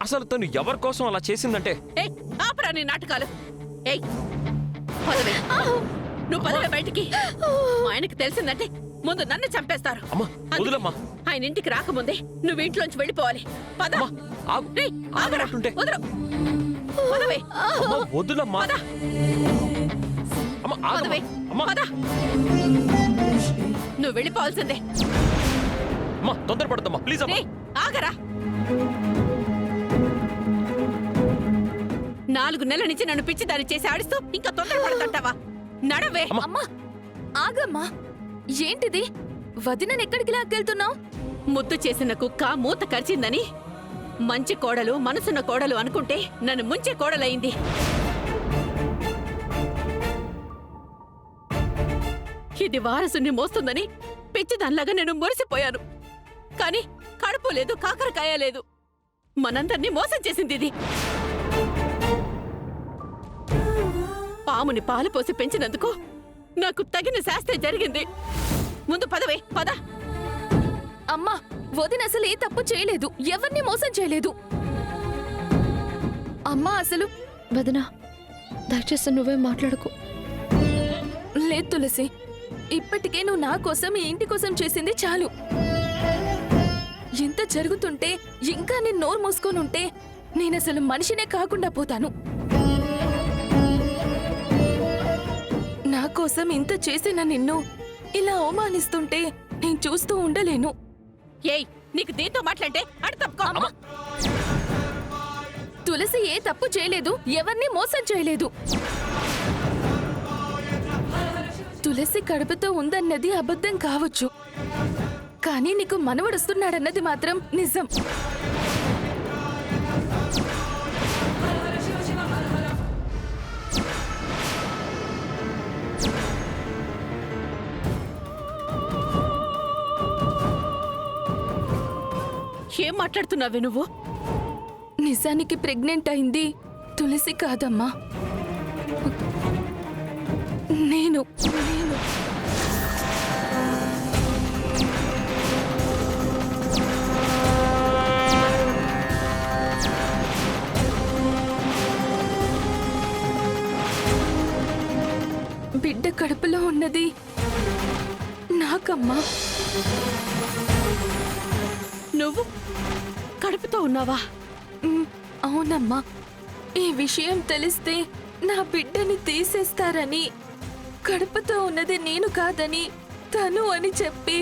అసలు తను ఎవరి కోసం అలా చేసిందంటే? ఏయ్ ఆపరా నీ నాటకాలు. ఏయ్ పదవే, నువ్వు పదవే బయటికి. మా ఆయనకి తెలిసిందంటే ముందు నన్ను చంపేస్తారు. అమ్మా వదులమ్మా. ఆయన ఇంటికి రాకముందే నువ్వు ఇంట్లోంచి వెళ్ళిపోవాలి. పద. అమ్మా, ఆగు. రేయ్, ఆగరా. ఆగమంటుంటే. వదరు. పదవే. అమ్మా, వదులమ్మా. పద. అమ్మా, పదవే. ఆగమ్మా. అమ్మా. పద. నువ్వు వెళ్ళిపోవాల్సిందే. అమ్మా తొందరపడద్దమ్మా ప్లీజ్ అమ్మా. రేయ్, ఆగరా. 4 నెలల నుంచి నన్ను పిచ్చి దాన్ని చేసి ఆడిస్తూ ఇంకా తొందరపడతంటావా? నడవే. అమ్మా ఆగమ్మా, ఏంటిది? వదినని ఎక్కడికి లాక్కెళ్తున్నావు? ముద్దు చేసిన కుక్క మూత కరిచిందని మంచి కోడలు మనసున్న కోడలు అనుకుంటే నన్ను ముంచే కోడలయింది. ఇది వారసుని మోస్తుందని పిచ్చిదానిలాగా నేను మురిసిపోయాను. కాని కడుపు లేదు, కాకరకాయ లేదు. మనందర్నీ మోసం చేసింది ఇది. పాముని పాలు పోసి పెంచినందుకు నాకు తగిన శాస్త్రం జరిగింది. ముందు పదవే, పద. అమ్మా వదిన అసలు ఏ తప్పు చేయలేదు, ఎవరిని మోసం చేయలేదు. అమ్మా అసలు వదినా దయచేసి నువ్వే మాట్లాడుకో. లేదు తులసి, ఇప్పటికే నువ్వు నా కోసం ఈ ఇంటి కోసం చేసింది చాలు. ఇంత జరుగుతుంటే ఇంకా నేను నోరు మూసుకొనుంటే నేనసలు మనిషినే కాకుండా పోతాను. నా కోసం ఇంత చేసిన నిన్ను ఇలా అవమానిస్తుంటే నేను చూస్తూ ఉండలేను. ఏయ్, నీకు దీంతో మాట్లాడితే అడు తప్పుకో. తులసి ఏ తప్పు చేయలేదు, ఎవరిని మోసం చేయలేదు. తులసి కడుపుతో ఉందన్నది అబద్ధం కావచ్చు, కానీ నీకు మనవడొస్తున్నాడన్నది మాత్రం నిజం. ఏం మాట్లాడుతున్నావే నువ్వు? నిజానికి ప్రెగ్నెంట్ అయింది తులసి కాదమ్మా, నేను. బిడ్డ కడుపులో ఉన్నది నాకమ్మా. నువ్వు కడుపుతో ఉన్నావా? అవునమ్మా, ఈ విషయం తెలిస్తే నా బిడ్డని తీసేస్తారని, కడుపుతో ఉన్నది నేను కాదని తను అని చెప్పి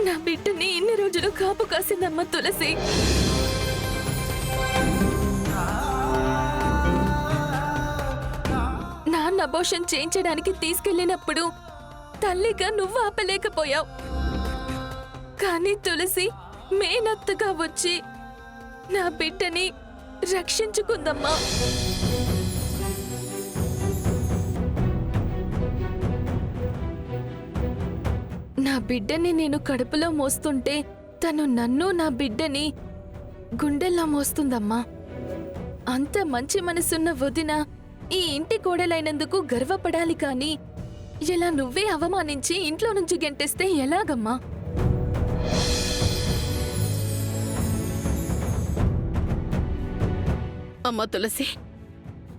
నా బిడ్డని ఇన్ని రోజులు కాపు కాసిందమ్మ తులసి. నాన్న అబోర్షన్ చేయించడానికి తీసుకెళ్లినప్పుడు తల్లిగా నువ్వు ఆపలేకపోయావు, కానీ తులసి మేనత్తగా వచ్చి నా బిడ్డని రక్షించుకుందమ్మా. నా బిడ్డని నేను కడుపులో మోస్తుంటే తను నన్ను నా బిడ్డని గుండెల్లో మోస్తుందమ్మా. అంత మంచి మనసున్న వదిన ఈ ఇంటి కోడలైనందుకు గర్వపడాలి, కానీ ఇలా నువ్వే అవమానించి ఇంట్లో నుంచి గెంటేస్తే ఎలాగమ్మా? అమ్మా తులసి,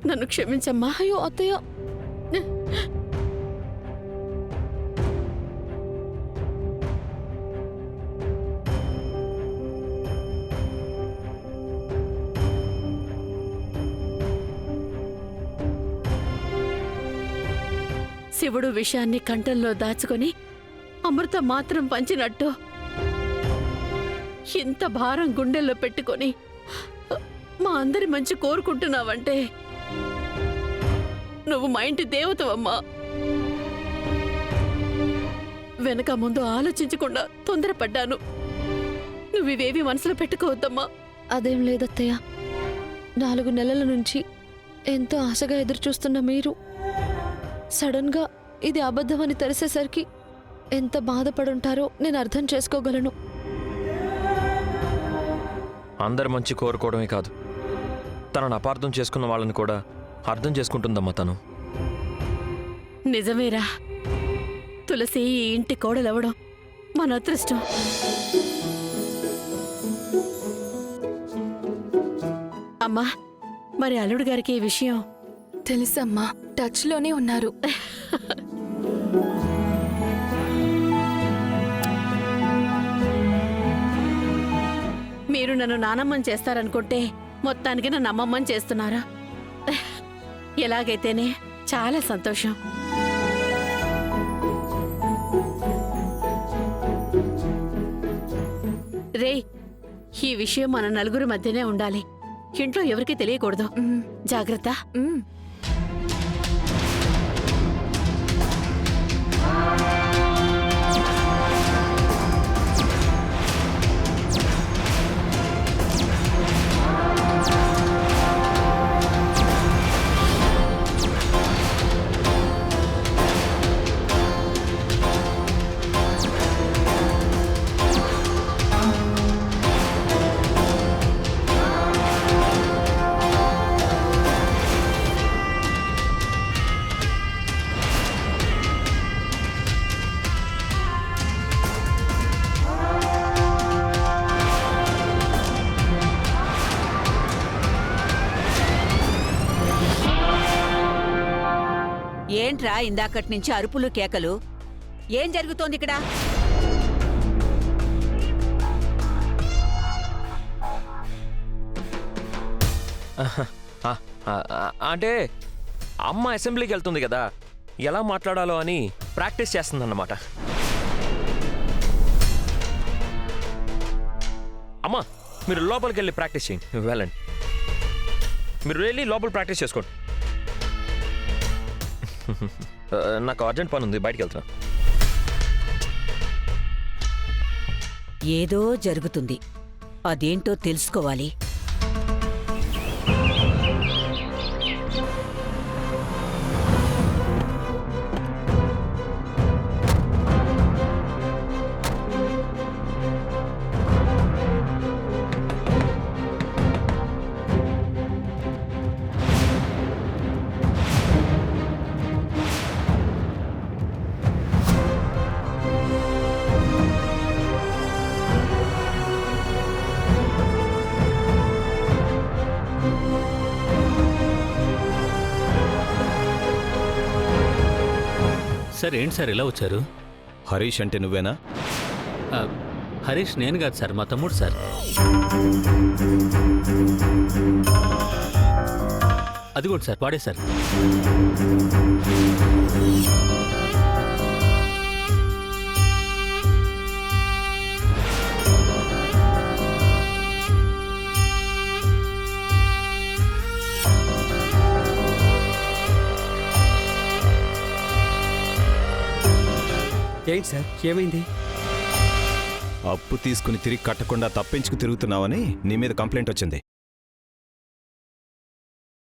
నన్ను క్షమించమ్మా. అయ్యో అత్తయ్య, శివుడు విషయాన్ని కంఠంలో దాచుకొని అమృతం మాత్రం పంచినట్టు ఇంత భారం గుండెల్లో పెట్టుకొని మా అందరి మంచి కోరుకుంటున్నావంటే నువ్వు మా ఇంటి దేవతవమ్మా. వెనక ముందు ఆలోచించకుండా తొందరపడ్డాను. నువ్వివేవి మనసులో పెట్టుకోవద్దమ్మా. అదేం లేదత్తయ్య. 4 నెలల నుంచి ఎంతో ఆశగా ఎదురుచూస్తున్న మీరు సడన్ గా ఇది అబద్ధమని తెలిసేసరికి ఎంత బాధపడుంటారో నేను అర్థం చేసుకోగలను. అందరి మంచి కోరుకోవడమే కాదు, తనను అపార్థం చేసుకున్న వాళ్ళని కూడా అర్థం చేసుకుంటుందమ్మా తను. నిజమేరా, తులసి ఈ ఇంటి కోడలవడం మన అదృష్టం. అమ్మా మరి అల్లుడు గారికి ఈ విషయం తెలుసమ్మా, టచ్లోనే ఉన్నారు. మీరు నన్ను నానమ్మని చేస్తారనుకుంటే మొత్తానికి నన్ను అమ్మమ్మని చేస్తున్నారా? ఎలాగైతేనే చాలా సంతోషం. రే, ఈ విషయం మన నలుగురి మధ్యనే ఉండాలి. ఇంట్లో ఎవరికీ తెలియకూడదు. ఉమ్, జాగ్రత్త. ఉమ్. ఏంట్రా ఇందాకటి నుంచి అరుపులు కేకలు? ఏం జరుగుతోంది ఇక్కడ? అంటే అమ్మ అసెంబ్లీకి వెళ్తుంది కదా, ఎలా మాట్లాడాలో అని ప్రాక్టీస్ చేస్తుందన్నమాట. అమ్మా, మీరు లోపలికి వెళ్ళి ప్రాక్టీస్ చేయండి. వెళ్ళండి, మీరు వెళ్ళి లోపల ప్రాక్టీస్ చేసుకోండి. నాకు అర్జెంట్ పని ఉంది, బయటికి వెళ్తున్నా. ఏదో జరుగుతుంది, అదేంటో తెలుసుకోవాలి. సార్ ఏంటి సార్ ఇలా వచ్చారు? హరీష్ అంటే నువ్వేనా? ఆ, హరీష్ నేను కాదు సార్, మా తమ్ముడు సార్. అదిగోండి సార్, వాడే సార్. ఏంటి సార్, ఏమైంది? అప్పు తీసుకుని తిరిగి కట్టకుండా తప్పించుకు తిరుగుతున్నావని నీ మీద కంప్లైంట్ వచ్చింది.